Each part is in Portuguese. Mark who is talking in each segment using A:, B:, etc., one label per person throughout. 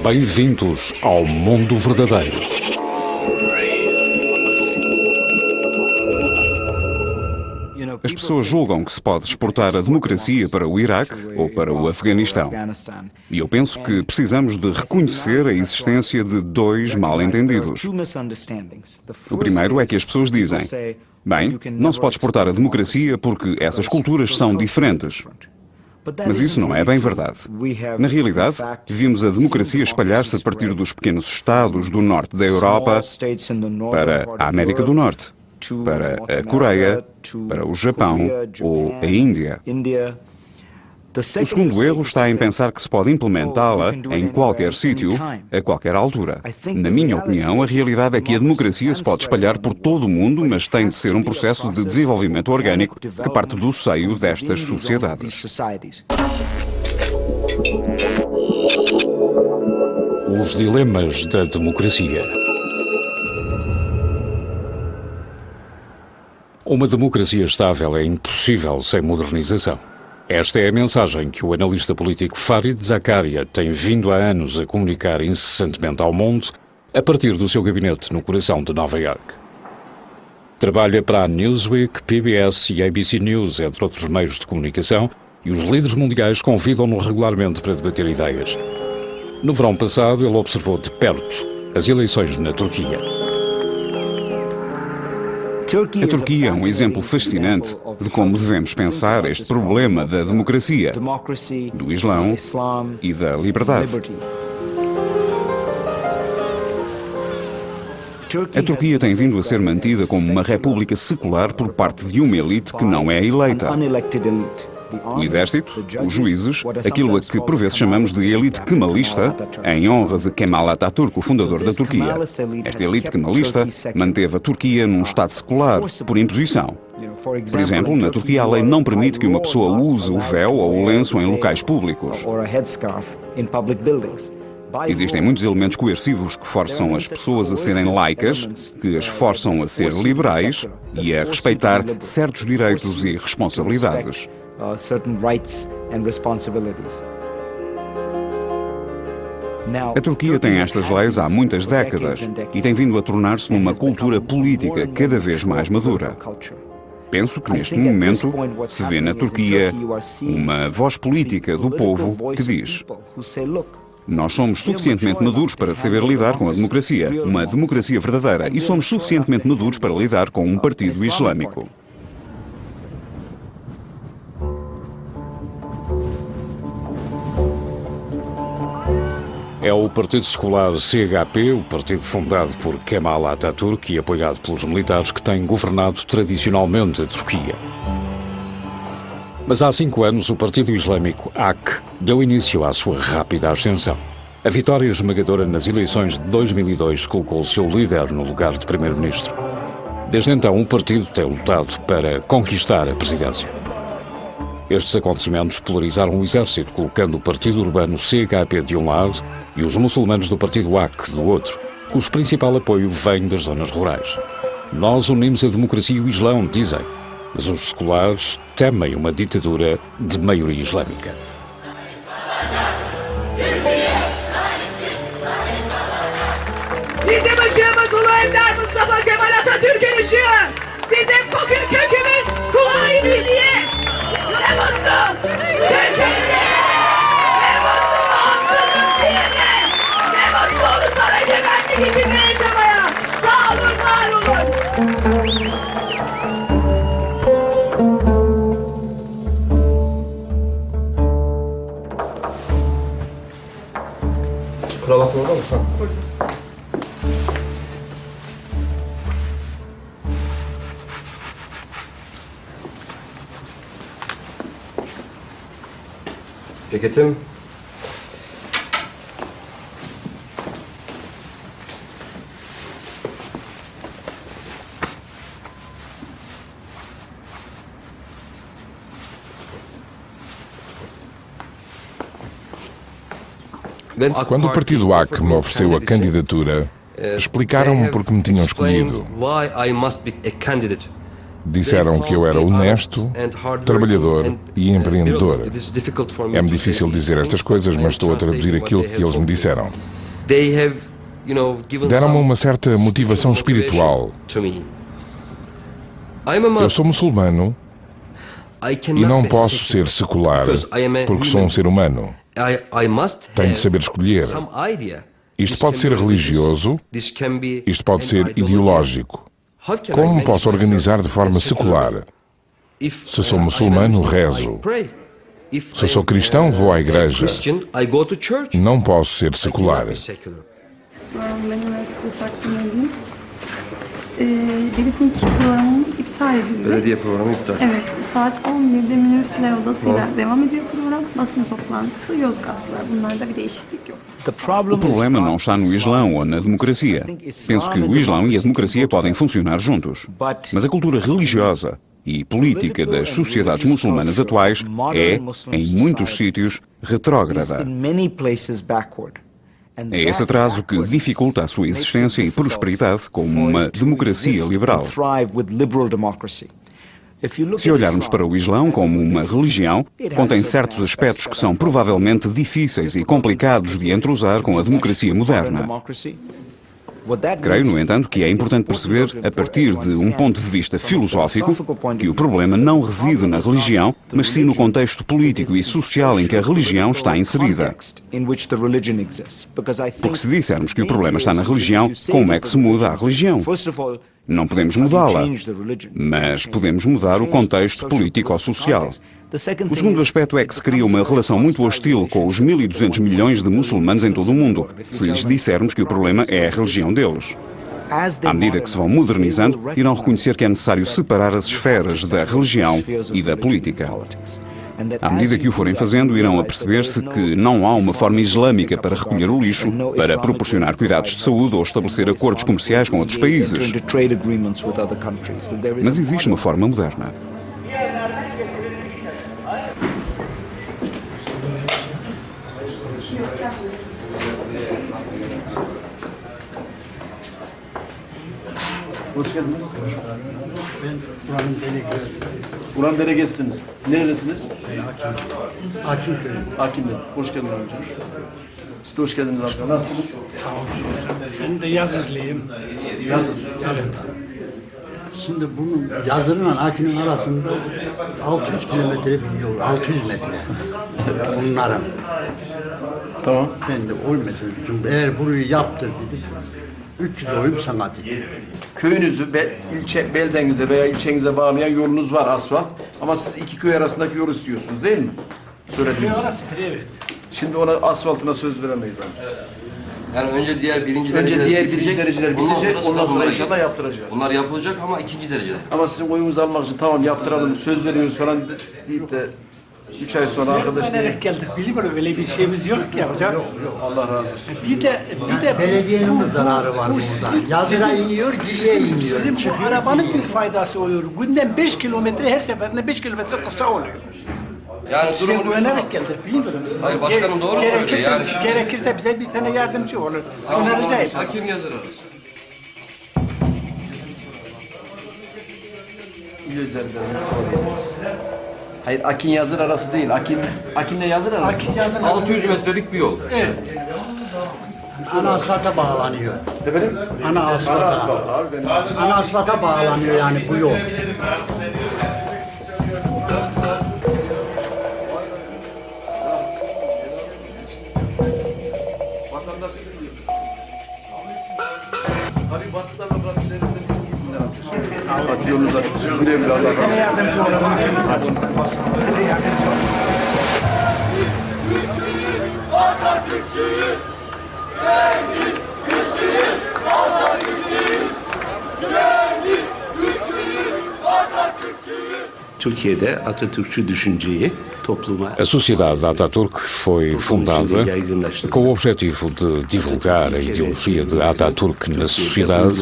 A: Bem-vindos ao mundo verdadeiro.
B: As pessoas julgam que se pode exportar a democracia para o Iraque ou para o Afeganistão. E eu penso que precisamos de reconhecer a existência de dois mal-entendidos. O primeiro é que as pessoas dizem: bem, não se pode exportar a democracia porque essas culturas são diferentes. Mas isso não é bem verdade. Na realidade, vimos a democracia espalhar-se a partir dos pequenos estados do norte da Europa para a América do Norte, para a Coreia, para o Japão ou a Índia. O segundo erro está em pensar que se pode implementá-la em qualquer sítio, a qualquer altura. Na minha opinião, a realidade é que a democracia se pode espalhar por todo o mundo, mas tem de ser um processo de desenvolvimento orgânico que parte do seio destas sociedades.
A: Os dilemas da democracia. Uma democracia estável é impossível sem modernização. Esta é a mensagem que o analista político Farid Zakaria tem vindo há anos a comunicar incessantemente ao mundo a partir do seu gabinete no coração de Nova Iorque. Trabalha para a Newsweek, PBS e ABC News, entre outros meios de comunicação, e os líderes mundiais convidam-no regularmente para debater ideias. No verão passado, ele observou de perto as eleições na Turquia.
B: A Turquia é um exemplo fascinante de como devemos pensar este problema da democracia, do Islão e da liberdade. A Turquia tem vindo a ser mantida como uma república secular por parte de uma elite que não é eleita. O exército, os juízes, aquilo a que por vezes chamamos de elite kemalista, em honra de Kemal Atatürk, o fundador da Turquia. Esta elite kemalista manteve a Turquia num estado secular, por imposição. Por exemplo, na Turquia a lei não permite que uma pessoa use o véu ou o lenço em locais públicos. Existem muitos elementos coercivos que forçam as pessoas a serem laicas, que as forçam a ser liberais e a respeitar certos direitos e responsabilidades. A Turquia tem estas leis há muitas décadas e tem vindo a tornar-se numa cultura política cada vez mais madura. Penso que neste momento se vê na Turquia uma voz política do povo que diz: nós somos suficientemente maduros para saber lidar com a democracia, uma democracia verdadeira, e somos suficientemente maduros para lidar com um partido islâmico.
A: É o Partido Secular CHP, o partido fundado por Kemal Atatürk e apoiado pelos militares, que tem governado tradicionalmente a Turquia. Mas há 5 anos o Partido Islâmico AK deu início à sua rápida ascensão. A vitória esmagadora nas eleições de 2002 colocou o seu líder no lugar de primeiro-ministro. Desde então o partido tem lutado para conquistar a presidência. Estes acontecimentos polarizaram o exército, colocando o partido urbano CHP de um lado e os muçulmanos do partido AK do outro, cujo principal apoio vem das zonas rurais. Nós unimos a democracia e o Islão, dizem, mas os seculares temem uma ditadura de maioria islâmica.
C: Bizim ışığımız Ulu Önder Mustafa Kemal Atatürk'ün ışığı. Bizim bugün kökümüz Kuvayi Milliye. Ne mutlu Türkiye'ye. Ne mutlu halkının diline. Ne mutlu ulusal egemenlik içinde yaşamaya. Sağ olun, var olun.
D: Kravat orada mı? Ceketim.
E: Quando o partido AC me ofereceu a candidatura, explicaram-me por que me tinham escolhido. Disseram que eu era honesto, trabalhador e empreendedor. É-me difícil dizer estas coisas, mas estou a traduzir aquilo que eles me disseram. Deram-me uma certa motivação espiritual. Eu sou muçulmano e não posso ser secular, porque sou um ser humano. Tenho de saber escolher. Isto pode ser religioso, isto pode ser ideológico. Como me posso organizar de forma secular? Se sou muçulmano, rezo. Se sou cristão, vou à igreja. Não posso ser secular.
F: Briefing programımız iptal edildi.
D: Belediye programı iptal.
F: Evet, saat 11'de Minörüsçüler Odası'yla devam ediyor program. Basın toplantısı, Yozgatlılar. Bunlarda bir değişiklik yok.
B: O problema não está no Islão ou na democracia. Penso que o Islão e a democracia podem funcionar juntos. Mas a cultura religiosa e política das sociedades muçulmanas atuais é, em muitos sítios, retrógrada. É esse atraso que dificulta a sua existência e prosperidade como uma democracia liberal. Se olharmos para o Islão como uma religião, contém certos aspectos que são provavelmente difíceis e complicados de entrosar com a democracia moderna. Creio, no entanto, que é importante perceber, a partir de um ponto de vista filosófico, que o problema não reside na religião, mas sim no contexto político e social em que a religião está inserida. Porque se dissermos que o problema está na religião, como é que se muda a religião? Não podemos mudá-la, mas podemos mudar o contexto político-social. O segundo aspecto é que se cria uma relação muito hostil com os 1.200 milhões de muçulmanos em todo o mundo, se lhes dissermos que o problema é a religião deles. À medida que se vão modernizando, irão reconhecer que é necessário separar as esferas da religião e da política. À medida que o forem fazendo, irão aperceber-se que não há uma forma islâmica para recolher o lixo, para proporcionar cuidados de saúde ou estabelecer acordos comerciais com outros países. Mas existe uma forma moderna.
G: Hoş geldiniz. Ben buranın delegesi. Buranın delegesiniz. Nerelisiniz? Akimköy. Akim'den. Hoş geldiniz hocam. Siz de hoş geldiniz abi. Nasılsınız?
H: Sağ olun hocam. Ben de Yazırlıyım.
G: Yazır.
H: Evet. Şimdi bunun Yazır'la Akim'in arasında 600 kilometre bir yol, 600 metre. Bunların.
G: Tamam.
H: Ben de oy meselesi. Eğer burayı yaptır dedik, 300 oyum sana dedi.
G: Köyünüzü, beldenize veya ilçenize bağlayan yolunuz var, asfalt. Ama siz iki köy arasındaki yol istiyorsunuz değil mi? Söylediğiniz.
H: Evet.
G: Şimdi ona asfaltına söz veremeyiz amca.
D: Yani önce diğer birinci
G: dereceler bitecek, ondan sonra inşallah yaptıracağız.
D: Bunlar yapılacak ama ikinci derecede.
G: Ama sizin oyunuzu almak için tamam yaptıralım, söz veriyoruz falan deyip de 3 ay sonra arkadaş...
H: Önerek geldik, biliyorum öyle bir şeyimiz yok ki hocam.
G: Yok, Allah razı olsun.
H: Bir de
I: belediyenin de zararı var burada. Yazıra iniyor, geriye iniyor.
H: Sizin bu arabanın bir faydası oluyor. Günden 5 kilometre, her seferinde 5 kilometre kısa oluyor.
D: Yani
H: size güvenerek geldik, bilmiyorum size.
D: Hayır, başkanım doğru söylüyor. Yani
H: gerekirse bize bir tane yardımcı olur. Önereceğiz.
D: Hakim Yazır arası.
G: Hayır, Akin Yazır arası değil. Akin'le Yazır arası.
H: Akin Yazır
D: 600 metrelik bir yol.
H: Evet.
I: Ana asfalta bağlanıyor.
G: Efendim?
I: Ana asfalta. Ana asfalta bağlanıyor yani bu yol.
G: Hadi yolunuz açık. Güle güle Allah razı olsun.
H: Yardımcı olalım.
C: Atatürkçüyüz, genciz, güçlüyüz, Atatürkçüyüz, genciz, güçlüyüz, Atatürkçüyüz.
J: Türkiye'de Atatürkçü düşünceyi topluma...
A: A Sociedade Atatürk foi fundada com o objetivo de divulgar a ideologia de Atatürk na sociedade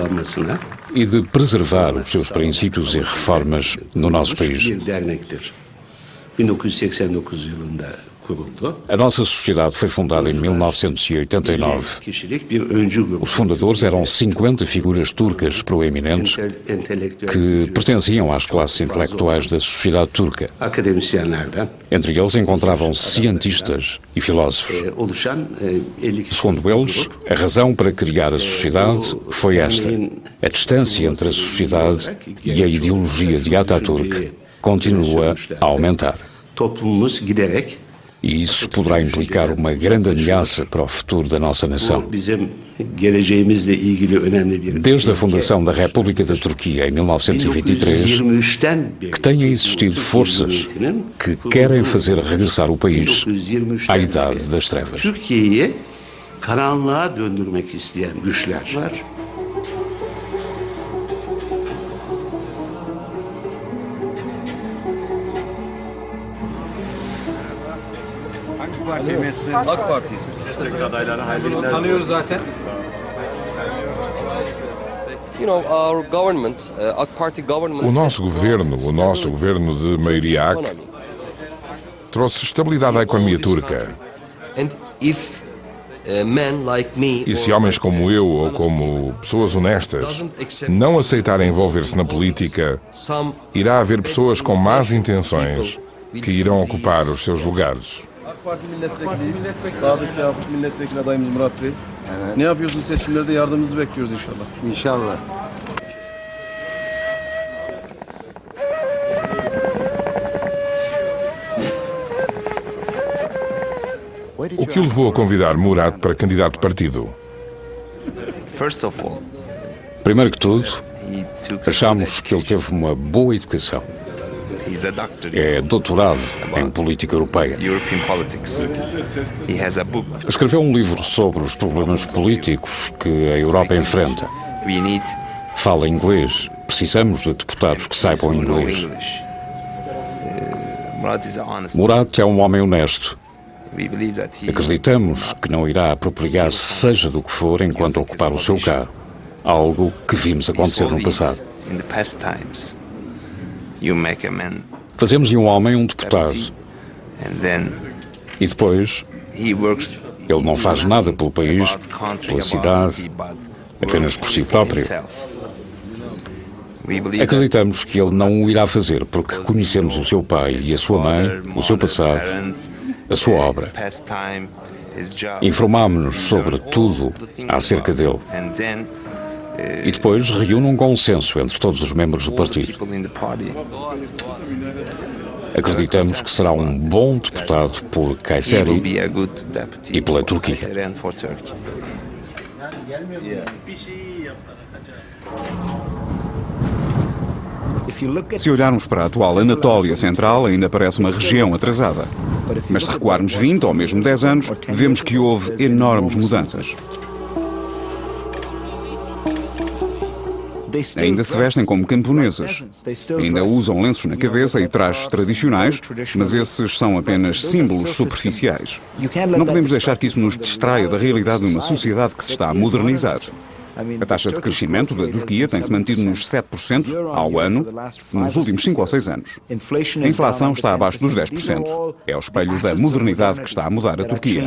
A: e de preservar os seus princípios e reformas no nosso país.
J: Bir dernektir. 1989 yılında
A: A nossa sociedade foi fundada em 1989. Os fundadores eram 50 figuras turcas proeminentes que pertenciam às classes intelectuais da sociedade turca. Entre eles encontravam-se cientistas e filósofos. Segundo eles, a razão para criar a sociedade foi esta: a distância entre a sociedade e a ideologia de Atatürk continua a aumentar. E isso poderá implicar uma grande ameaça para o futuro da nossa nação. Desde a fundação da República da Turquia em 1923, que têm existido forças que querem fazer regressar o país à Idade das Trevas.
J: Türkiye'yi karanlığa döndürmek isteyen güçler var.
D: AK Parti.
G: Tanıyoruz zaten.
E: O nosso governo de maioria AK, trouxe estabilidade à economia turca. E se homens como eu ou como pessoas honestas não aceitarem envolver-se na política, irá haver pessoas com más intenções que irão ocupar os seus lugares.
G: AK Parti milletvekiliyiz. Sağdaki milletvekili adayımız Murat Bey. Ne yapıyorsunuz seçimlerde? Yardımınızı bekliyoruz inşallah.
H: İnşallah.
E: O que o levou a convidar Murat para candidato de partido?
A: Primeiro que tudo, achamos que ele teve uma boa educação. É doutorado em política europeia. Escreveu um livro sobre os problemas políticos que a Europa enfrenta. Fala inglês. Precisamos de deputados que saibam inglês. Murat é um homem honesto. Acreditamos que não irá apropriar-se seja do que for enquanto ocupar o seu cargo. Algo que vimos acontecer no passado. Fazemos de um homem um deputado. E depois, ele não faz nada pelo país, pela cidade, apenas por si próprio. Acreditamos que ele não o irá fazer porque conhecemos o seu pai e a sua mãe, o seu passado, a sua obra. Informámo-nos sobre tudo acerca dele. E depois reúne um consenso entre todos os membros do partido. Acreditamos que será um bom deputado por Kayseri e pela Turquia.
B: Se olharmos para a atual Anatólia Central, ainda parece uma região atrasada. Mas se recuarmos 20 ou mesmo 10 anos, vemos que houve enormes mudanças. Ainda se vestem como camponesas. Ainda usam lenços na cabeça e trajes tradicionais, mas esses são apenas símbolos superficiais. Não podemos deixar que isso nos distraia da realidade de uma sociedade que se está a modernizar. A taxa de crescimento da Turquia tem-se mantido nos 7% ao ano nos últimos 5 ou 6 anos. A inflação está abaixo dos 10%. É o espelho da modernidade que está a mudar a Turquia.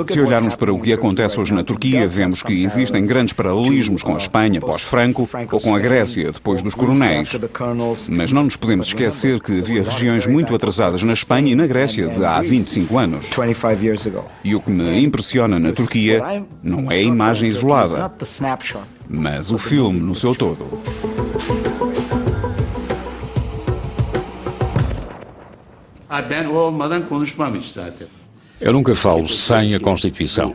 B: Se olharmos para o que acontece hoje na Turquia, vemos que existem grandes paralelismos com a Espanha pós-Franco ou com a Grécia depois dos coronéis. Mas não nos podemos esquecer que havia regiões muito atrasadas na Espanha e na Grécia de há 25 anos. E o que me impressiona na Turquia não é a imagem isolada, mas o filme no seu todo.
J: Ben o olmadan konuşmam hiç zaten.
A: Eu nunca falo sem a Constituição.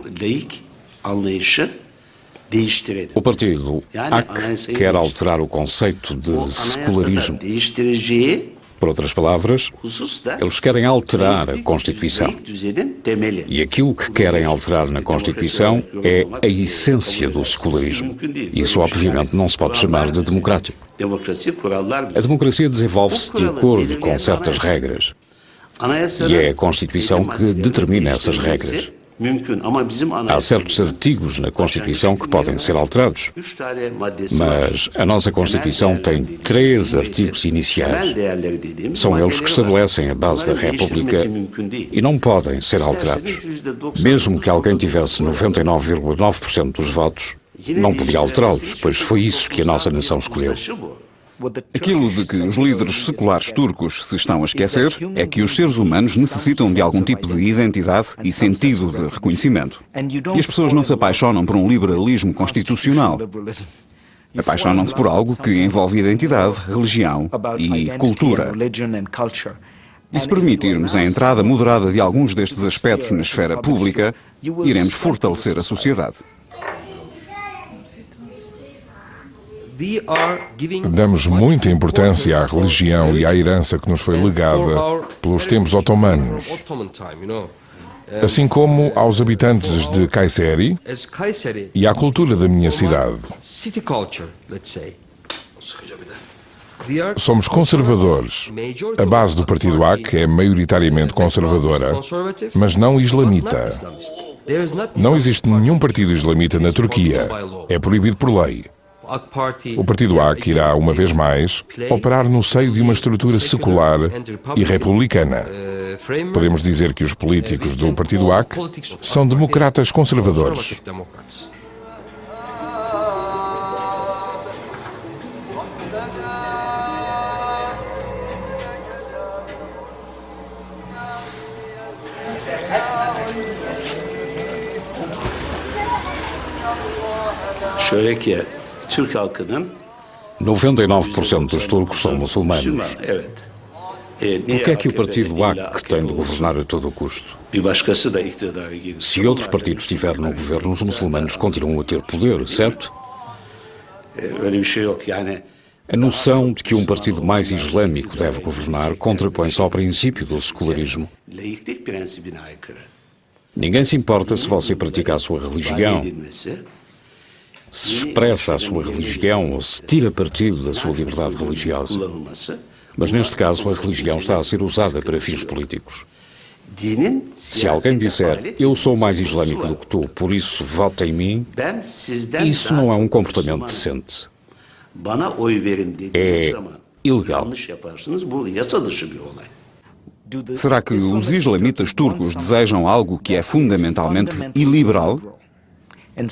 A: O partido AK quer alterar o conceito de secularismo. Por outras palavras, eles querem alterar a Constituição. E aquilo que querem alterar na Constituição é a essência do secularismo. Isso, obviamente, não se pode chamar de democrático. A democracia desenvolve-se de acordo com certas regras. E é a Constituição que determina essas regras. Há certos artigos na Constituição que podem ser alterados, mas a nossa Constituição tem 3 artigos iniciais. São eles que estabelecem a base da República e não podem ser alterados. Mesmo que alguém tivesse 99,9% dos votos, não podia alterá-los, pois foi isso que a nossa nação escolheu.
B: Aquilo de que os líderes seculares turcos se estão a esquecer é que os seres humanos necessitam de algum tipo de identidade e sentido de reconhecimento. E as pessoas não se apaixonam por um liberalismo constitucional. Apaixonam-se por algo que envolve identidade, religião e cultura. E se permitirmos a entrada moderada de alguns destes aspectos na esfera pública, iremos fortalecer a sociedade.
E: Damos muita importância à religião e à herança que nos foi legada pelos tempos otomanos, assim como aos habitantes de Kayseri e à cultura da minha cidade. Somos conservadores. A base do Partido AK é maioritariamente conservadora, mas não islamita. Não existe nenhum partido islamita na Turquia. É proibido por lei. O Partido AK irá, uma vez mais, operar no seio de uma estrutura secular e republicana. Podemos dizer que os políticos do Partido AK são democratas conservadores.
J: Şöyle ki, Türk halkının
A: 99% dos turcos são muçulmanos. Por que é que o partido AK tem de governar a todo custo? Se outros partidos estiverem no governo, os muçulmanos continuam a ter poder, certo? A noção de que um partido mais islâmico deve governar contrapõe-se ao princípio do secularismo. Ninguém se importa se você pratica a sua religião, se expressa a sua religião ou se tira partido da sua liberdade religiosa. Mas neste caso a religião está a ser usada para fins políticos. Se alguém disser, eu sou mais islâmico do que tu, por isso vota em mim, isso não é um comportamento decente. É ilegal.
B: Será que os islamitas turcos desejam algo que é fundamentalmente iliberal?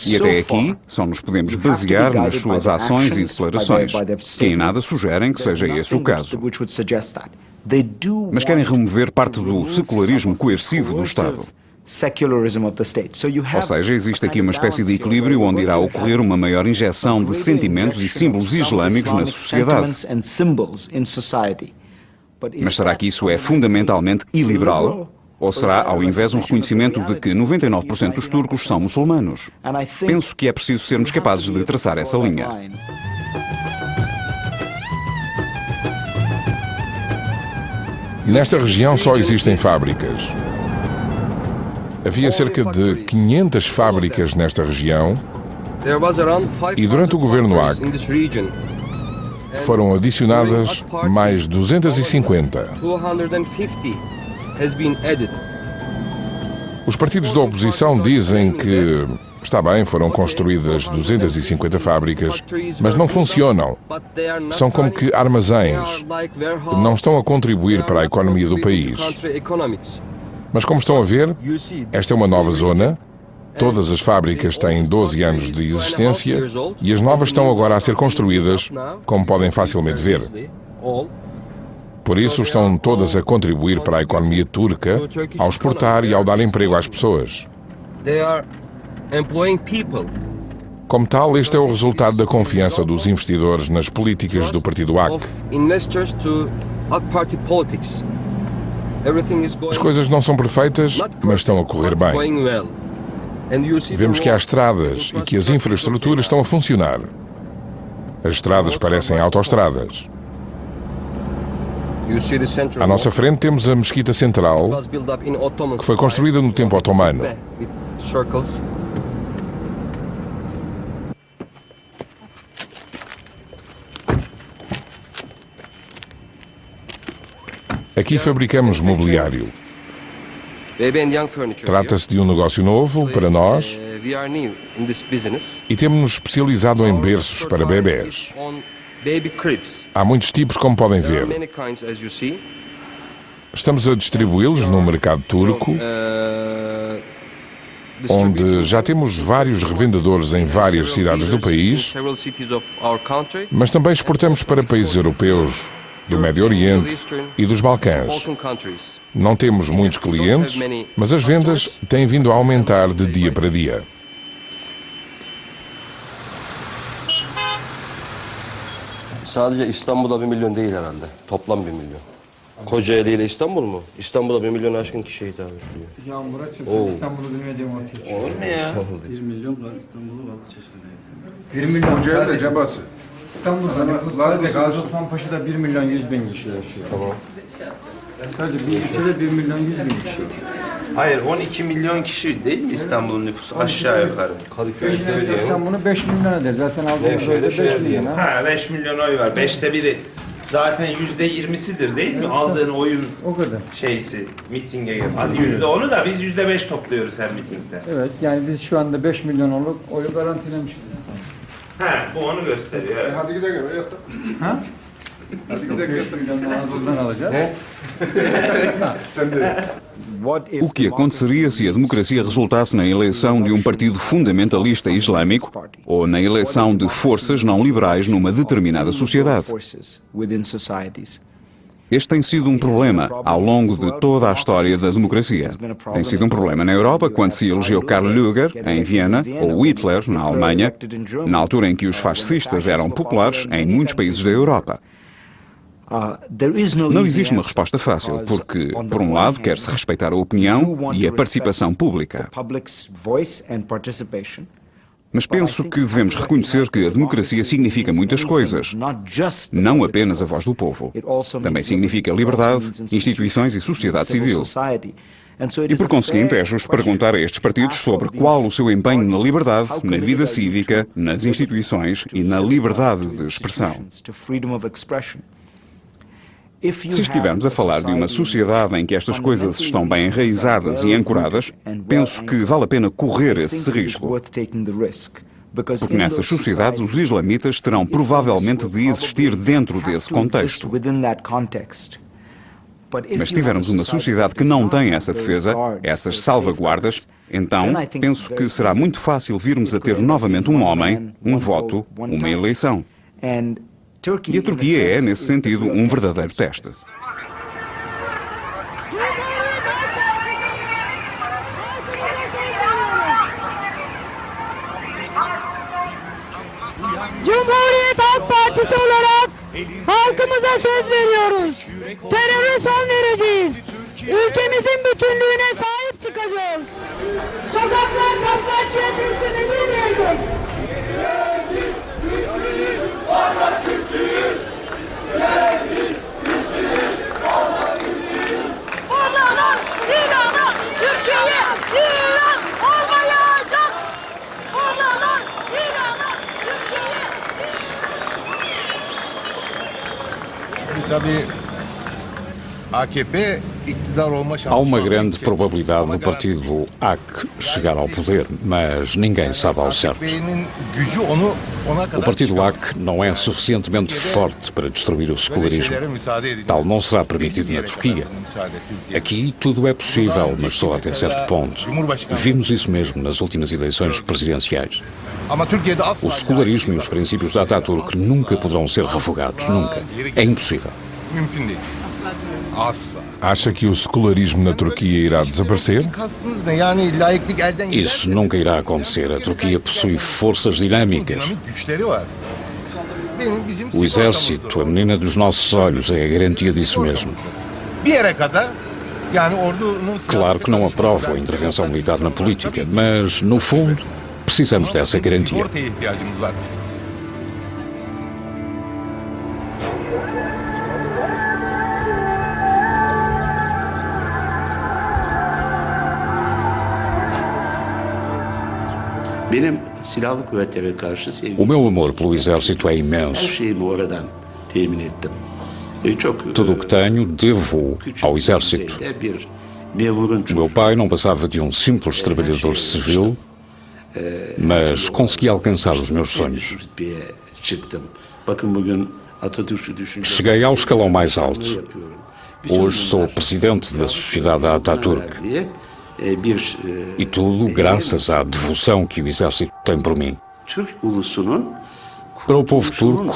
B: E até aqui só nos podemos basear nas suas ações e declarações, que em nada sugerem que seja esse o caso. Mas querem remover parte do secularismo coercivo do Estado. Ou seja, existe aqui uma espécie de equilíbrio onde irá ocorrer uma maior injeção de sentimentos e símbolos islâmicos na sociedade. Mas será que isso é fundamentalmente iliberal? Ou será, ao invés, um reconhecimento de que 99% dos turcos são muçulmanos? Penso que é preciso sermos capazes de traçar essa linha.
E: Nesta região só existem fábricas. Havia cerca de 500 fábricas nesta região e durante o governo AK foram adicionadas mais 250. Os partidos da oposição dizem que, está bem, foram construídas 250 fábricas, mas não funcionam. São como que armazéns. Não estão a contribuir para a economia do país. Mas como estão a ver, esta é uma nova zona. Todas as fábricas têm 12 anos de existência e as novas estão agora a ser construídas, como podem facilmente ver. Por isso, estão todas a contribuir para a economia turca, ao exportar e ao dar emprego às pessoas. Como tal, este é o resultado da confiança dos investidores nas políticas do Partido AK. As coisas não são perfeitas, mas estão a correr bem. Vemos que há estradas e que as infraestruturas estão a funcionar. As estradas parecem autoestradas. À nossa frente temos a Mesquita Central, que foi construída no tempo otomano. Aqui fabricamos mobiliário. Trata-se de um negócio novo para nós e temos-nos especializado em berços para bebés. Há muitos tipos, como podem ver. Estamos a distribuí-los no mercado turco, onde já temos vários revendedores em várias cidades do país, mas também exportamos para países europeus, do Médio Oriente e dos Balcãs. Não temos muitos clientes, mas as vendas têm vindo a aumentar de dia para dia.
K: Sadece İstanbul'da 1 milyon değil herhalde. Toplam 1 milyon. Kocaeli ile İstanbul mu? İstanbul'da 1 milyon aşkın kişiye hitap ediyor.
L: Ya Muratçım sen İstanbul'u bilmediğin ortaya çıkıyor.
G: Olur mu ya?
H: 1 milyon İstanbul'u Gazlıçeşme'de.
L: 1 milyon.
M: Kocaeli'de cabası.
L: İstanbul'da sadece Gazi Osman Paşa'da 1 milyon 100 bin kişi yaşıyor. Tamam. Sadece bir ilçede 1 milyon 100 bin kişi.
M: Hayır, 12 milyon kişi değil mi İstanbul'un nüfusu aşağı yukarı?
L: Sen bunu 5 milyon eder. Zaten aldığımız oyda 5 milyon.
M: Ha 5 milyon oy var. 5'te biri zaten %20'sidir değil mi? Aldığın oyun
L: o kadar.
M: Şeysi, mitinge gel. Az %10'u da biz %5 topluyoruz her mitingde.
L: Evet, yani biz şu anda 5 milyon olup oyu garantilemişiz.
M: Ha, bu onu gösteriyor.
G: Hadi gidelim yatalım.
L: Ha?
G: Hadi gidelim
L: yatalım. Alacağız.
B: Sen de. O que aconteceria se a democracia resultasse na eleição de partido fundamentalista islâmico ou na eleição de forças não liberais numa determinada sociedade? Este tem sido problema ao longo de toda a história da democracia. Tem sido problema na Europa quando se elegeu Karl Lueger, em Viena, ou Hitler, na Alemanha, na altura em que os fascistas eram populares em muitos países da Europa. Não existe uma resposta fácil, porque, por lado, quer-se respeitar a opinião e a participação pública. Mas penso que devemos reconhecer que a democracia significa muitas coisas, não apenas a voz do povo. Também significa liberdade, instituições e sociedade civil. E, por conseguinte, é justo perguntar a estes partidos sobre qual o seu empenho na liberdade, na vida cívica, nas instituições e na liberdade de expressão. Se estivermos a falar de uma sociedade em que estas coisas estão bem enraizadas e ancoradas, penso que vale a pena correr esse risco. Porque nessas sociedades os islamitas terão provavelmente de existir dentro desse contexto. Mas se tivermos uma sociedade que não tem essa defesa, essas salvaguardas, então penso que será muito fácil virmos a ter novamente um homem, um voto, uma eleição. E a Turquia é, nesse sentido, verdadeiro teste.
C: Cumhuriyet Halk Partisi olarak halkımıza söz veriyoruz. Teröre son vereceğiz. Ülkemizin bütünlüğüne sahip çıkacağız. Sokaklar kapkaççıya teslim edilmeyecek. Vatandaş Türkçüyüz, geldik, güçlüyüz, vatandaş Türkçüyüz. Oradan ilanı Türkiye'ye ilan olmayacak. Oradan ilanı Türkiye'ye
N: ilan. Tabii AKP iktidar olma şansı.
A: Há uma grande probabilidade do partido AK chegar ao poder, mas ninguém sabe ao certo. O partido AK não é suficientemente forte para destruir o secularismo. Tal não será permitido na Turquia. Aqui tudo é possível, mas só até certo ponto. Vimos isso mesmo nas últimas eleições presidenciais. O secularismo e os princípios da Atatürk nunca poderão ser revogados, nunca. É impossível.
E: Acha que o secularismo na Turquia irá desaparecer?
A: Isso nunca irá acontecer. A Turquia possui forças dinâmicas. O exército, a menina dos nossos olhos, é a garantia disso mesmo. Claro que não aprovo a intervenção militar na política, mas, no fundo, precisamos dessa garantia.
J: Benim silahlı kuvvetlere karşı sevgim.
A: O meu amor pelo exército é imenso.
J: Her şeyimi oradan temin ettim.
A: Tudo o que tenho devo ao exército. O meu pai não passava de um simples trabalhador civil, mas conseguia alcançar os meus sonhos. Cheguei ao escalão mais alto. Hoje sou presidente da Sociedade Atatürk. E tudo graças à devoção que o exército tem por mim. Para o povo turco,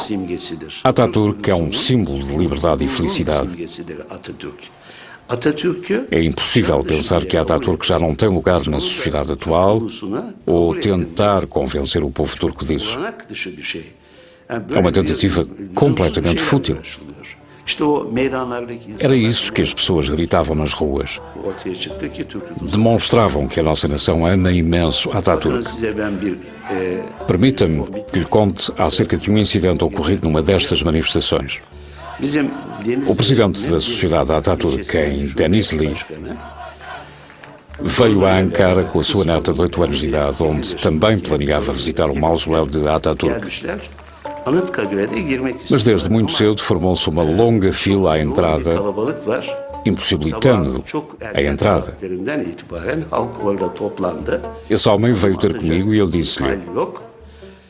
A: Atatürk é um símbolo de liberdade e felicidade. É impossível pensar que Atatürk já não tem lugar na sociedade atual ou tentar convencer o povo turco disso. É uma tentativa completamente fútil. Era isso que as pessoas gritavam nas ruas. Demonstravam que a nossa nação ama imenso Atatürk. Permita-me que lhe conte acerca de um incidente ocorrido numa destas manifestações. O presidente da Sociedade Atatürk, em Denizli, veio a Ankara com a sua neta de 8 anos de idade, onde também planeava visitar o mausoléu de Atatürk. Mas desde muito cedo formou-se uma longa fila à entrada, impossibilitando a entrada. Esse homem veio ter comigo e eu disse-lhe: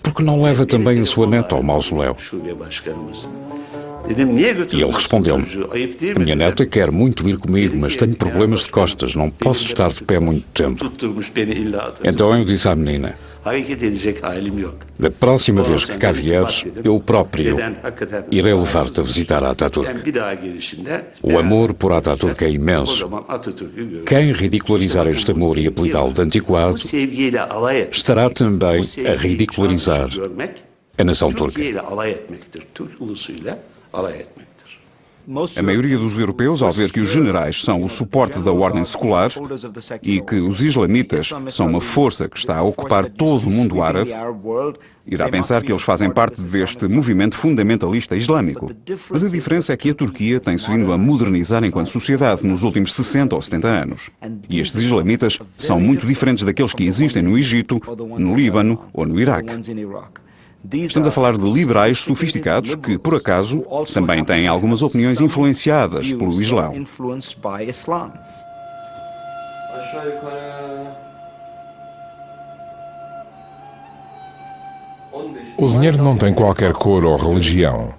A: por que não leva também a sua neta ao mausoléu? E ele respondeu-me: a minha neta quer muito ir comigo, mas tenho problemas de costas, não posso estar de pé muito tempo. Então eu disse à menina: da próxima vez que cá vieres, eu próprio irei levar-te a visitar Atatürk. O amor por Atatürk é imenso. Quem ridicularizar este amor e apelidá-lo de antiquado, estará também a ridicularizar a nação turca.
B: A maioria dos europeus, ao ver que os generais são o suporte da ordem secular e que os islamitas são uma força que está a ocupar todo o mundo árabe, irá pensar que eles fazem parte deste movimento fundamentalista islâmico. Mas a diferença é que a Turquia tem-se vindo a modernizar enquanto sociedade nos últimos 60 ou 70 anos. E estes islamitas são muito diferentes daqueles que existem no Egito, no Líbano ou no Iraque. Estamos a falar de liberais sofisticados que, por acaso, também têm algumas opiniões influenciadas pelo Islão.
E: O dinheiro não tem qualquer cor ou religião.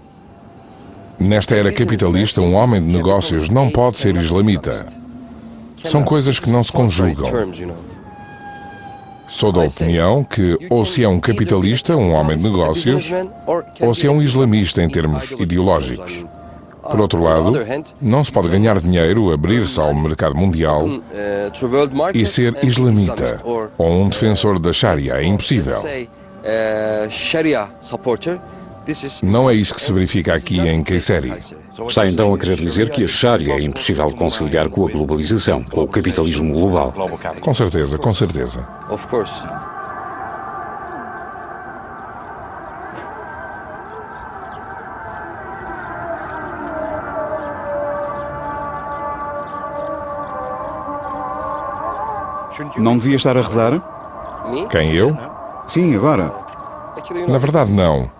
E: Nesta era capitalista, um homem de negócios não pode ser islamita. São coisas que não se conjugam. Sou da opinião que ou se é um capitalista, um homem de negócios, ou se é um islamista em termos ideológicos. Por outro lado, não se pode ganhar dinheiro, abrir-se ao mercado mundial e ser islamita ou um defensor da Sharia. É impossível. Não é isso que se verifica aqui em Kayseri.
A: Está então a querer dizer que a Sharia é impossível de conciliar com a globalização, com o capitalismo global.
E: Com certeza, com certeza.
B: Não devia estar a rezar?
E: Quem, eu?
B: Sim, agora.
E: Na verdade, não.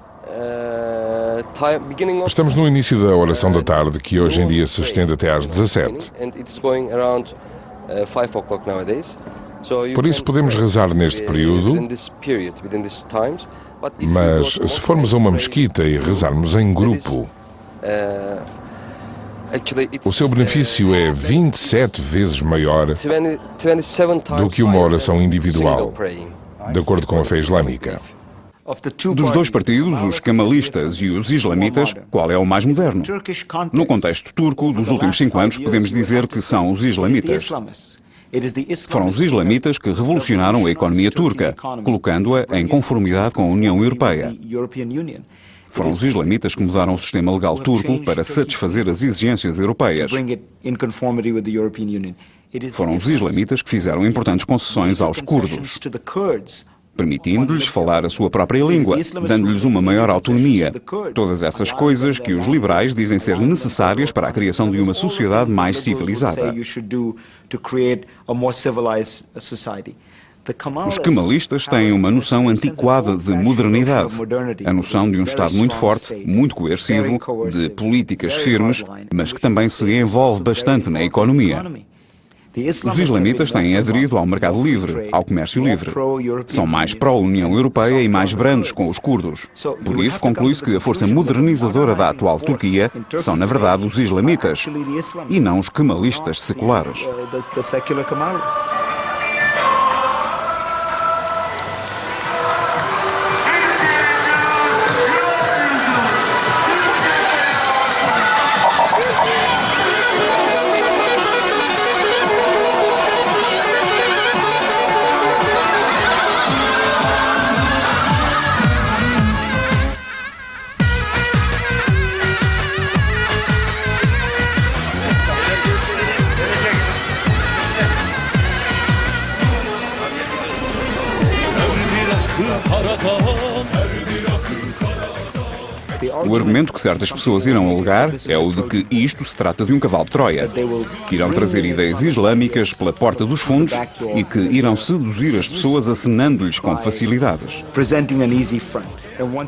E: Estamos no início da oração da tarde, que hoje em dia se estende até às 17. Por isso podemos rezar neste período, mas se formos a uma mesquita e rezarmos em grupo, o seu benefício é 27 vezes maior do que uma oração individual, de acordo com a fé islâmica.
B: Dos dois partidos, os camalistas e os islamitas, qual é o mais moderno? No contexto turco, dos últimos 5 anos, podemos dizer que são os islamitas. Foram os islamitas que revolucionaram a economia turca, colocando-a em conformidade com a União Europeia. Foram os islamitas que mudaram o sistema legal turco para satisfazer as exigências europeias. Foram os islamitas que fizeram importantes concessões aos curdos, permitindo-lhes falar a sua própria língua, dando-lhes uma maior autonomia. Todas essas coisas que os liberais dizem ser necessárias para a criação de uma sociedade mais civilizada. Os kemalistas têm uma noção antiquada de modernidade, a noção de um Estado muito forte, muito coercivo, de políticas firmes, mas que também se envolve bastante na economia. Os islamitas têm aderido ao mercado livre, ao comércio livre. São mais pró-União Europeia e mais brandos com os curdos. Por isso, conclui-se que a força modernizadora da atual Turquia são, na verdade, os islamitas, e não os kemalistas seculares. O argumento que certas pessoas irão alegar é o de que isto se trata de um cavalo de Troia, que irão trazer ideias islâmicas pela porta dos fundos e que irão seduzir as pessoas acenando-lhes com facilidades.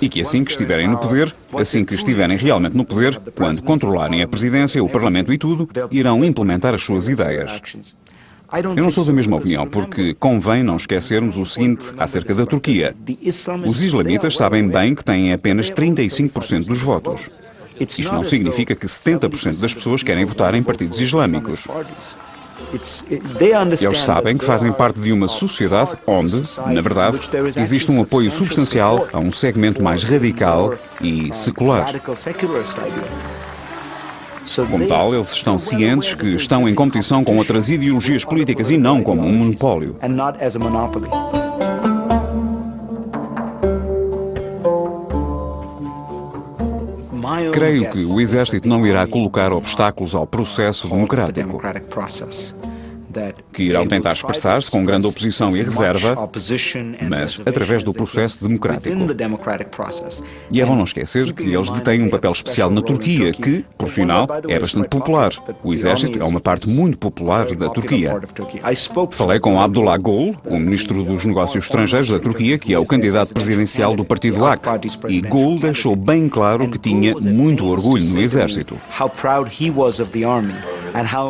B: E que assim que estiverem no poder, assim que estiverem realmente no poder, quando controlarem a presidência, o parlamento e tudo, irão implementar as suas ideias. Eu não sou da mesma opinião, porque convém não esquecermos o seguinte acerca da Turquia. Os islamitas sabem bem que têm apenas 35% dos votos. Isto não significa que 70% das pessoas querem votar em partidos islâmicos. Eles sabem que fazem parte de uma sociedade onde, na verdade, existe um apoio substancial a um segmento mais radical e secular. Como tal, eles estão cientes que estão em competição com outras ideologias políticas e não como um monopólio. Creio que o Exército não irá colocar obstáculos ao processo democrático, que irão tentar expressar-se com grande oposição e reserva, mas através do processo democrático. E é bom não esquecer que eles detêm um papel especial na Turquia, que, por sinal, é bastante popular. O exército é uma parte muito popular da Turquia. Falei com Abdullah Gül, o ministro dos Negócios Estrangeiros da Turquia, que é o candidato presidencial do partido AK, e Gül deixou bem claro que tinha muito orgulho no exército.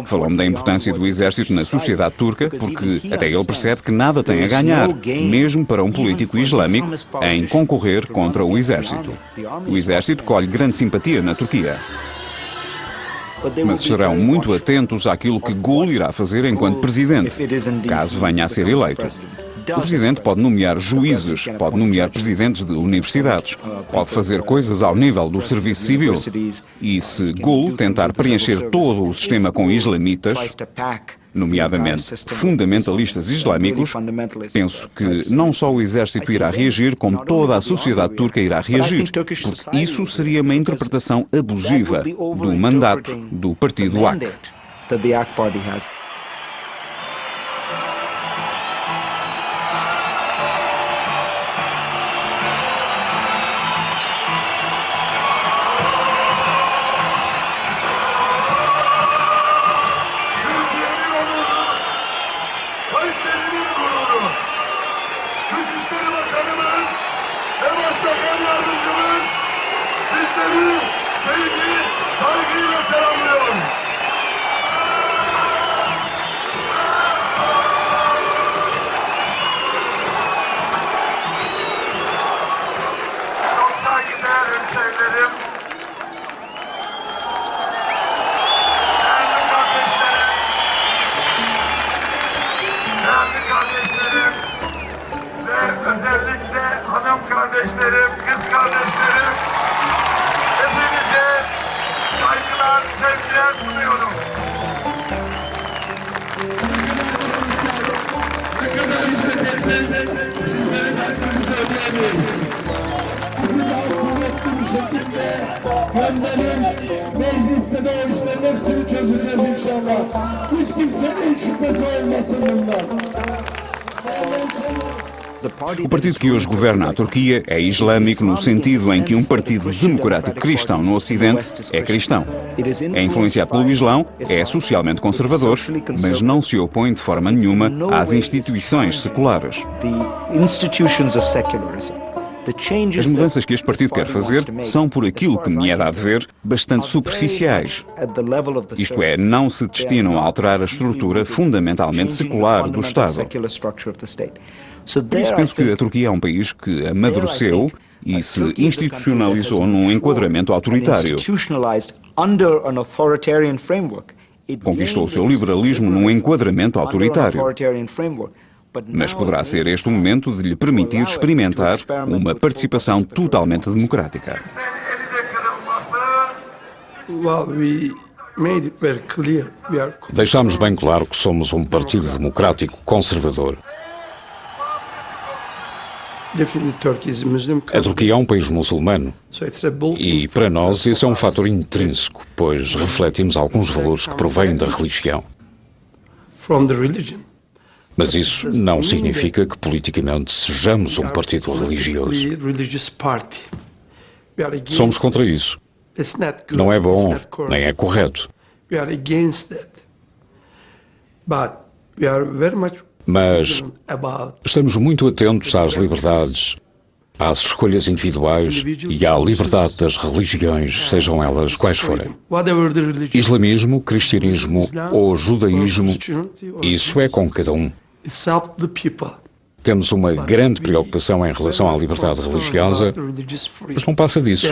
B: Falou-me da importância do exército na sociedade turca, porque até ele percebe que nada tem a ganhar, mesmo para um político islâmico, em concorrer contra o exército. O exército colhe grande simpatia na Turquia. Mas estarão muito atentos àquilo que Gül irá fazer enquanto presidente, caso venha a ser eleito. O presidente pode nomear juízes, pode nomear presidentes de universidades, pode fazer coisas ao nível do serviço civil. E se Gül tentar preencher todo o sistema com islamitas, nomeadamente fundamentalistas islâmicos, penso que não só o exército irá reagir, como toda a sociedade turca irá reagir, porque isso seria uma interpretação abusiva do mandato do partido AK.
O: Kardeşlerim, kız kardeşlerim, hepinize saygılar, sevgiler sunuyorum. Ne kadar hizmet etsek, sizlerin hakkınızı ödeyemeyiz. Bizi daha kuvvetli bir şekilde gönderin, mecliste de o işlerin hepsini çözeceğiz inşallah. Hiç kimsenin şüphesi olmasın bundan.
B: O partido que hoje governa a Turquia é islâmico no sentido em que um partido democrático cristão no Ocidente é cristão. É influenciado pelo Islão, é socialmente conservador, mas não se opõe de forma nenhuma às instituições seculares. As mudanças que este partido quer fazer são, por aquilo que me é dado ver, bastante superficiais. Isto é, não se destinam a alterar a estrutura fundamentalmente secular do Estado. Por isso penso que a Turquia é um país que amadureceu e se institucionalizou num enquadramento autoritário. Conquistou o seu liberalismo num enquadramento autoritário. Mas poderá ser este o momento de lhe permitir experimentar uma participação totalmente democrática.
A: Deixámos bem claro que somos um partido democrático conservador. A Turquia é um país muçulmano e, para nós, isso é um fator intrínseco, pois refletimos alguns valores que provêm da religião. Mas isso não significa que politicamente sejamos um partido religioso. Somos contra isso. Não é bom, nem é correto. Mas estamos muito atentos às liberdades, às escolhas individuais e à liberdade das religiões, sejam elas quais forem. Islamismo, cristianismo ou judaísmo, isso é com cada um. Temos uma grande preocupação em relação à liberdade religiosa, mas não passa disso.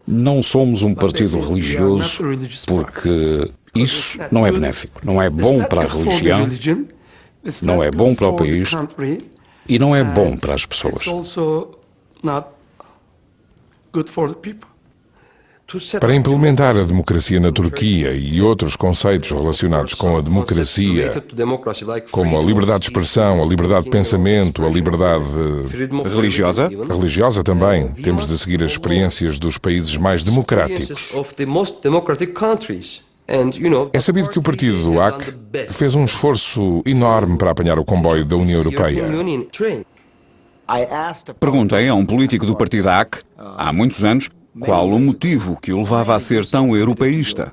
A: Não somos um partido religioso porque isso não é benéfico, não é bom para a religião, não é bom para o país e não é bom para as pessoas.
E: Para implementar a democracia na Turquia e outros conceitos relacionados com a democracia, como a liberdade de expressão, a liberdade de pensamento, a liberdade
B: religiosa,
E: também, temos de seguir as experiências dos países mais democráticos. É sabido que o partido do AK fez um esforço enorme para apanhar o comboio da União Europeia.
B: Perguntei a um político do partido AK, há muitos anos, qual o motivo que o levava a ser tão europeísta.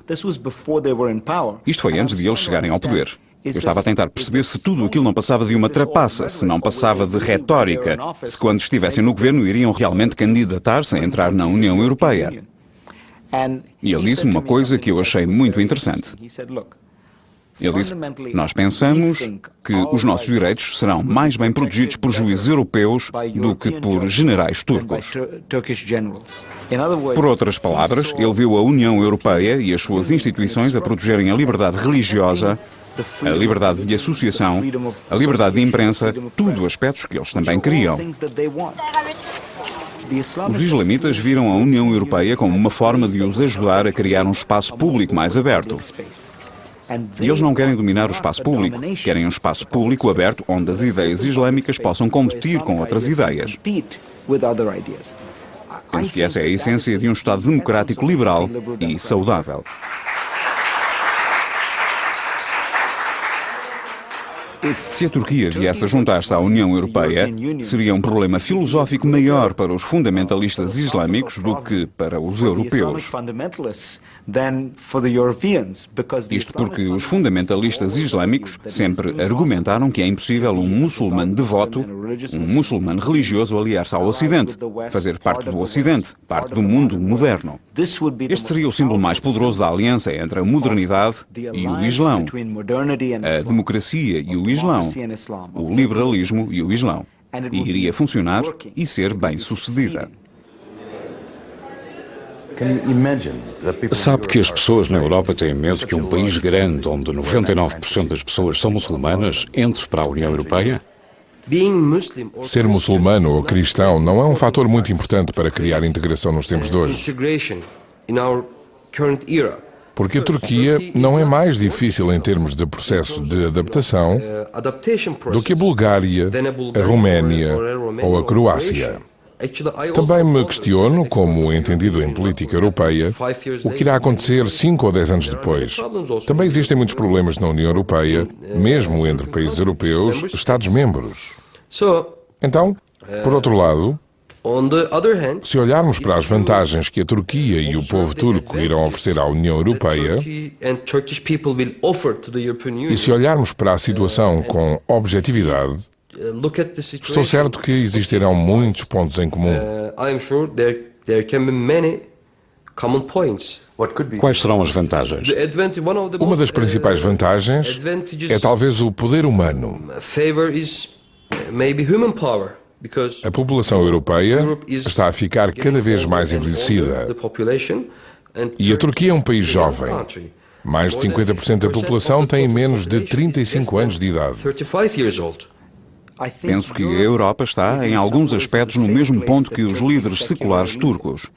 B: Isto foi antes de eles chegarem ao poder. Eu estava a tentar perceber se tudo aquilo não passava de uma trapaça, se não passava de retórica, se quando estivessem no governo iriam realmente candidatar-se a entrar na União Europeia. E ele disse uma coisa que eu achei muito interessante. Ele disse, nós pensamos que os nossos direitos serão mais bem protegidos por juízes europeus do que por generais turcos. Por outras palavras, ele viu a União Europeia e as suas instituições a protegerem a liberdade religiosa, a liberdade de associação, a liberdade de imprensa, tudo aspectos que eles também queriam. Os islamitas viram a União Europeia como uma forma de os ajudar a criar um espaço público mais aberto. E eles não querem dominar o espaço público, querem um espaço público aberto onde as ideias islâmicas possam competir com outras ideias. Penso que essa é a essência de um Estado democrático liberal e saudável. Se a Turquia viesse a juntar-se à União Europeia, seria um problema filosófico maior para os fundamentalistas islâmicos do que para os europeus. Isto porque os fundamentalistas islâmicos sempre argumentaram que é impossível um muçulmano devoto, um muçulmano religioso, aliar-se ao Ocidente, fazer parte do Ocidente, parte do mundo moderno. Este seria o símbolo mais poderoso da aliança entre a modernidade e o Islão, a democracia e o Islão, o liberalismo e o Islão, e iria funcionar e ser bem-sucedida.
A: Sabe que as pessoas na Europa têm medo que um país grande, onde 99% das pessoas são muçulmanas, entre para a União Europeia?
E: Ser muçulmano ou cristão não é um fator muito importante para criar integração nos tempos de hoje. Porque a Turquia não é mais difícil em termos de processo de adaptação do que a Bulgária, a Roménia ou a Croácia. Também me questiono, como entendido em política europeia, o que irá acontecer 5 ou 10 anos depois. Também existem muitos problemas na União Europeia, mesmo entre países europeus, Estados-membros. Então, por outro lado, se olharmos para as vantagens que a Turquia e o povo turco irão oferecer à União Europeia, e se olharmos para a situação com objetividade, Estou certo que existirão muitos pontos em comum.
A: Quais serão as vantagens?
E: Uma das principais vantagens é talvez o poder humano. A população europeia está a ficar cada vez mais envelhecida. E a Turquia é um país jovem. Mais de 50% da população tem menos de 35 anos de idade.
B: Penso que a Europa está, em alguns aspectos, no mesmo ponto que os líderes seculares turcos.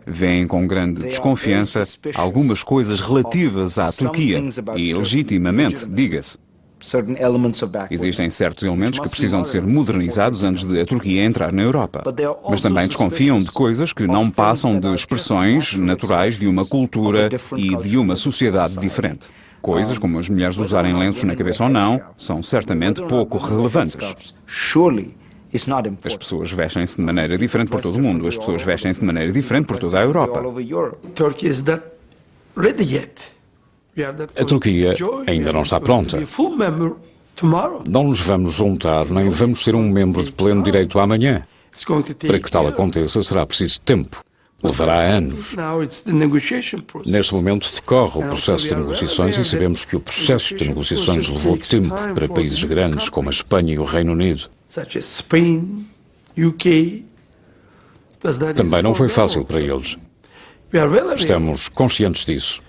B: Veem com grande desconfiança algumas coisas relativas à Turquia, e legitimamente, diga-se. Existem certos elementos que precisam de ser modernizados antes de a Turquia entrar na Europa. Mas também desconfiam de coisas que não passam de expressões naturais de uma cultura e de uma sociedade diferente. Coisas como as mulheres usarem lenços na cabeça ou não são certamente pouco relevantes. As pessoas vestem-se de maneira diferente por todo o mundo. As pessoas vestem-se de maneira diferente por toda a Europa.
A: A Turquia ainda não está pronta. Não nos vamos juntar, nem vamos ser um membro de pleno direito amanhã. Para que tal aconteça, será preciso tempo. Levará anos. Neste momento decorre o processo de negociações e sabemos que o processo de negociações levou tempo para países grandes como a Espanha e o Reino Unido. Também não foi fácil para eles. Estamos conscientes disso.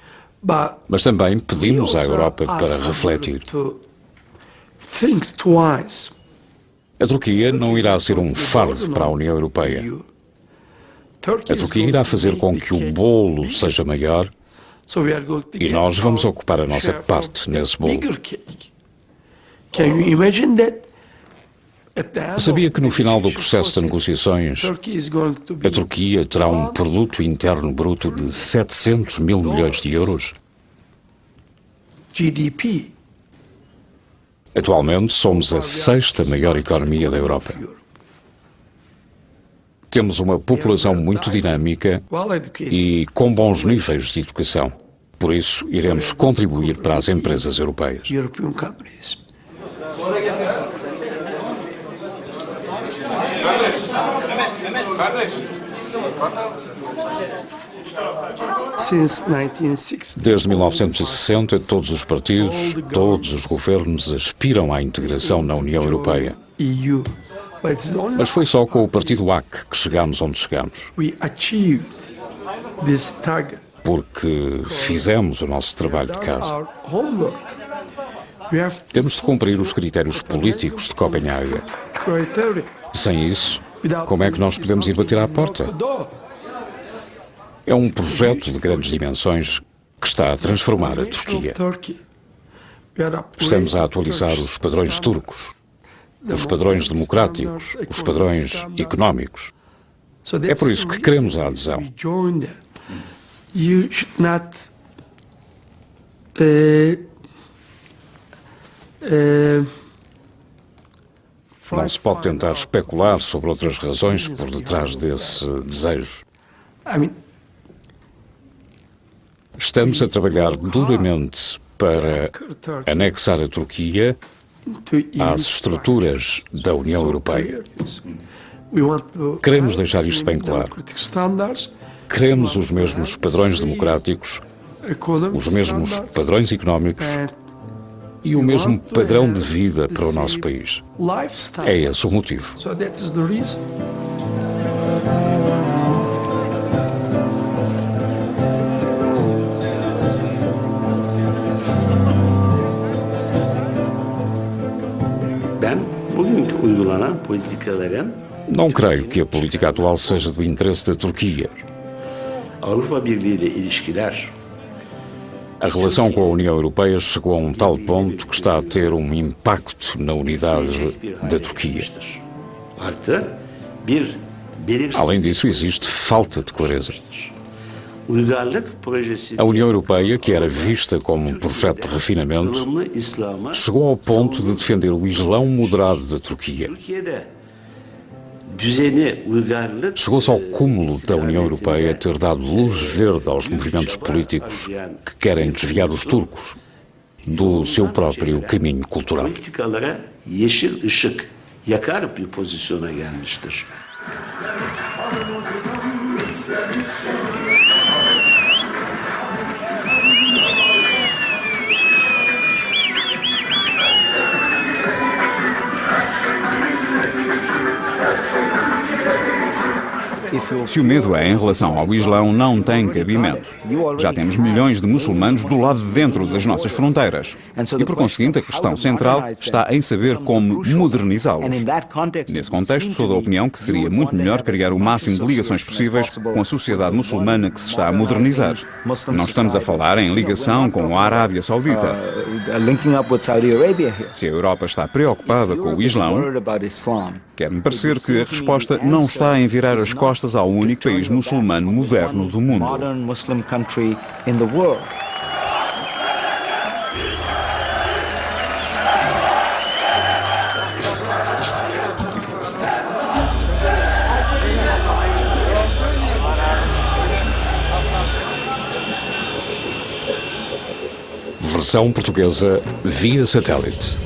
A: Mas também pedimos à Europa para refletir. A Turquia não irá ser um fardo para a União Europeia. A Turquia irá fazer com que o bolo seja maior e nós vamos ocupar a nossa parte nesse bolo. Sabia que no final do processo de negociações, a Turquia terá um produto interno bruto de 700 mil milhões de euros?
O: GDP.
A: Atualmente somos a sexta maior economia da Europa. Temos uma população muito dinâmica e com bons níveis de educação. Por isso, iremos contribuir para as empresas europeias. Desde 1960, todos os partidos, todos os governos aspiram à integração na União Europeia. Mas foi só com o partido AC que chegámos onde chegamos. Porque fizemos o nosso trabalho de casa. Temos de cumprir os critérios políticos de Copenhague. Sem isso, como é que nós podemos ir bater à porta? É um projeto de grandes dimensões que está a transformar a Turquia. Estamos a atualizar os padrões turcos, os padrões democráticos, os padrões económicos. É por isso que queremos a adesão. Não se pode tentar especular sobre outras razões por detrás desse desejo. Estamos a trabalhar duramente para anexar a Turquia às estruturas da União Europeia. Queremos deixar isto bem claro. Queremos os mesmos padrões democráticos, os mesmos padrões económicos e o mesmo padrão de vida para o nosso país. É esse o motivo. Não creio que a política atual seja do interesse da Turquia. A relação com a União Europeia chegou a um tal ponto que está a ter um impacto na unidade da Turquia. Além disso, existe falta de clareza. A União Europeia, que era vista como um projeto de refinamento, chegou ao ponto de defender o Islão moderado da Turquia. Chegou-se ao cúmulo da União Europeia ter dado luz verde aos movimentos políticos que querem desviar os turcos do seu próprio caminho cultural.
J: yeşil ışık yakar bir pozisyona gelmiştir.
B: Se o medo é em relação ao Islão, não tem cabimento. Já temos milhões de muçulmanos do lado de dentro das nossas fronteiras. E, por conseguinte, a questão central está em saber como modernizá-los. Nesse contexto, sou da opinião que seria muito melhor criar o máximo de ligações possíveis com a sociedade muçulmana que se está a modernizar. Não estamos a falar em ligação com a Arábia Saudita. Se a Europa está preocupada com o Islão, quer-me parecer que a resposta não está em virar as costas ao único país muçulmano moderno do mundo.
A: Versão portuguesa via satélite.